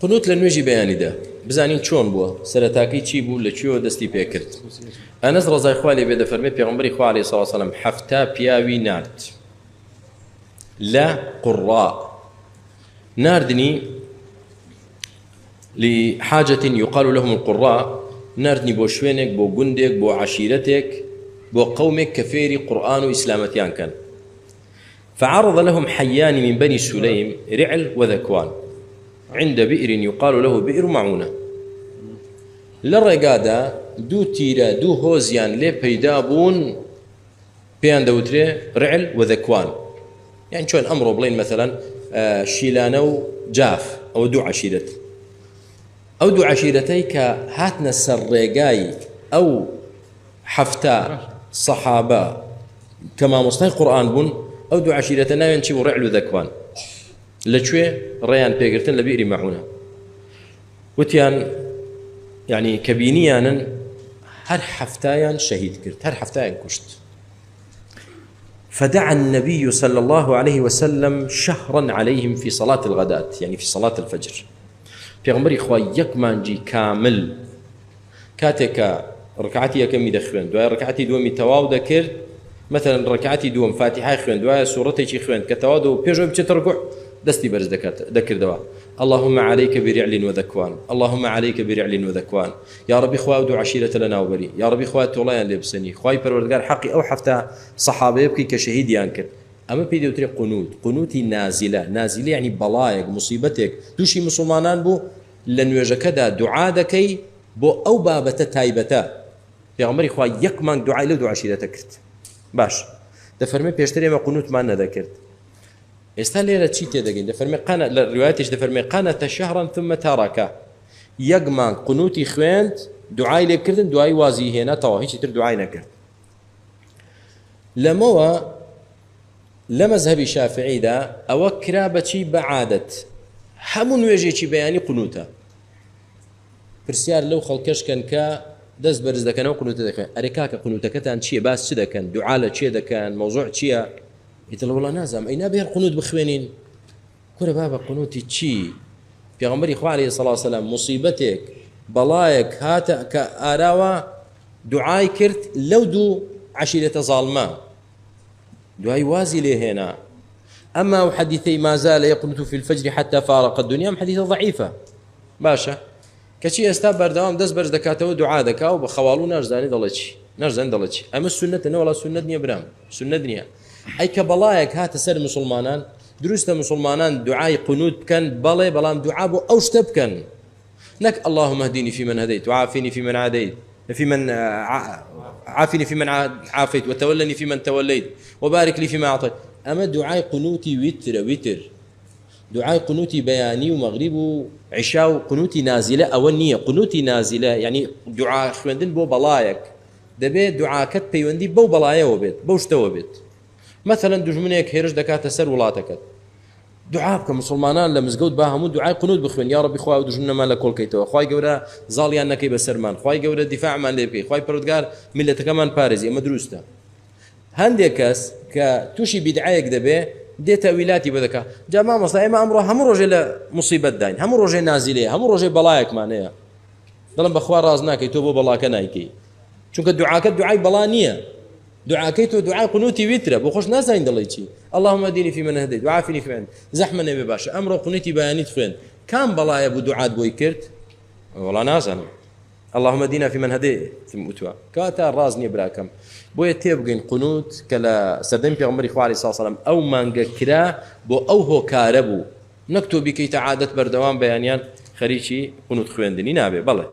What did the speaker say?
قنوت لە نوێژی بەیانیدا بزانین چۆن بووە سەرەتاکەی چی بوو لە کوێوە دەستی پێکرد. ئەنەس ڕەزای خوا لێ بێ دەفەرمێ پێغەمبەری خوا عەلەیهی سەڵاتو وسەلام حەفتا پیاوی نارد لە قوڕا ناردنی لحاجة يقال لهم القراء ناردني بو شوينك بو گوندێک بو عشيرتك بو قومك كفيري قرآن وإسلامتيان كان فعرض لهم حيان من بني سليم رعل وذكوان عند بئر يقال له بئر معونة للرقادة دو تيرا دو هوزيان لي بيدابون بيان دوتري رعل وذكوان يعني شون أمره بلين مثلا شيلانو جاف أو دو عشيرت أو دو عشيرتيك هاتنا السرقاي أو حفتا صحابة كما مصطلح القرآن بون أو دو عشيرتنا ينشي رعل وذكوان لشوي ريان بيقرتن لبئر معونة وتيان يعني كبينيانا هر حفتايان شهيد كرت هر حفتايان كشت فدعا النبي صلى الله عليه وسلم شهرا عليهم في صلاة الغداة يعني في صلاة الفجر پیغمبری خوا یک مانجی کامل کاتێکە ڕکعەتی یەکەمی دەخوێن دوای ڕکعەتی دووەمی تەواو دەکرد مثلا ڕکعەتی دووەم فاتحای خوێن دوای سوورەتێکی خوێن کە تەواو و پێشەوە بچێتە ڕکوع دەستی بەرز دەکردەوە اللهم عليك برعل وذكوان اللهم عليك برعل وذكوان يا ربي خوا ودو عشيرة لنا وبري يا ربي خوا توڵەیان لێ بسەنی خوای پەروەردگار حەقی ئەو حەفتە سەحابەیە بکەی کە شەهیدیان کرد ئەمە پێی دەوترێ قنوتی نازلە یعنی بەڵایەک موسیبەتێک تووشی مسلمانان بوو لە نوێژەکەدا دوعا دەکەی بۆ ئەو بابەتە تایبەتە پێغەمبەری خوا یەک مانگ دوعای لەو دوو عەشیرەتە کرد باش دەفەرمێ پێشتر ئێمە قنوتمان نەدەکرد ئێستا لێرە چی تێدەگەین دەفەرمێ لە ڕیوایەتێش دەفەرمێ قانەتە شەهرا ثم تارەکە یەک مانگ قنوتی خوێند دوعای لێ بکردن دوای وازی هێناتەوە هیچی تر دوعای نەکرد لەمەوە لە مەذهبی شافعیدا ئەوە کرا بەچی بەعادەت هەموو نوێژێکی بەیانی قنوتە پرسیار لەو خەڵکەشکەن کە دەست بەرز دەکەنەوە قنوتە دەکەن ئەرێ کاکە قنوتەکەتان چییە باس چ دەکەن دوعا لە چێ دەکەن مەوزوع چییە ئیتر وەڵا نازانم ئەی نابێ قنوت بخوێنین کورە بابە قنوتی چی پێغەمبەری خوا عەلەیهی سەڵاتو وسەلام موسیبەتێک بەڵایەک هاتە کە ئاراوە دوعای کرد لەو دوو عەشیرەتە زاڵمە دوای وازی لێ هێنا ئەما و حەدیثەی ما زال يقنت في الفجر حتى فارق الدنيا ام حەدیثە ضعیفە باشە کەچی ئێستا بەردەوام دەست بەرز دەکاتەوە دوعا دەکا و بە خەواڵ و ناشزانی دەڵێ چی ئەمە سنەتە نەوەڵا سنەت نییە برام سنەت نییە ئەی کە بەڵایەک هاتە سەر مسلمانان دروستە مسلمانان دوعای قنوت بکەن بەڵێ بەڵام دوعا بۆ ئەو شتە بکەن نەک اللهم اهدني فيمن هديت وعافني فيمن عاديت عافني فيمن عافيت وتولني فيمن توليت وبارك لي فيما أعطيت أما دعاء قنوتي وتر دعاء قنوتي بياني ومغرب وعشاء وقنوتي نازلة أو النية قنوتي نازلة يعني دعاء خوندن بو بلايك دبيت دعاء كت بيوندي بو بلايا وبيت بوشتوا بيت مثلا دجمنك هيرج دكات سر ولاتك دعاء كمسلمانان لمزجود باهمون دعاء قنوت بخوين يا ربي خوا ودجمنا ما لكل كيتوا خواي جورا زاليان نكي بسرمان خواي جورا دفاع من لبي خواي برودجار ملة كمان باريزي مدروسته هنديكاس كتوشي بدعايك دبي دي تأويلاتي بذكاء جماعة مصلحة ما أمره هم رجل مصيبة داين هم رجل نازلية هم رجل بلايك معناها ضلنا بخوار رازناك يتوبوا بلاك نايكي شو كدعاء بلانية دعاء كيتو دعاء قنوتي وتر بخش ناس عند الله يجي اللهم اديني في من هديت وعافني في من زحمة النبي باشا أمره قنوتي بيانيت فين كم بلايا بدعاء بويكرت والله ناس أنا اللهم ادينا في من هديت ثم أتوا كاتا رازني براكم بۆیە تێبگەین قنوت کە لە سەردەمی پێغەمبەری خوا عەلەیهی سەڵاتو وسەلام ئەو مانگە کرا بۆ ئەو هۆکارە بوو نەک تۆ بیکەیتە عادەت بەردەوام بەیانیان خەریکی قنوت خوێندنی نابێ بەڵێ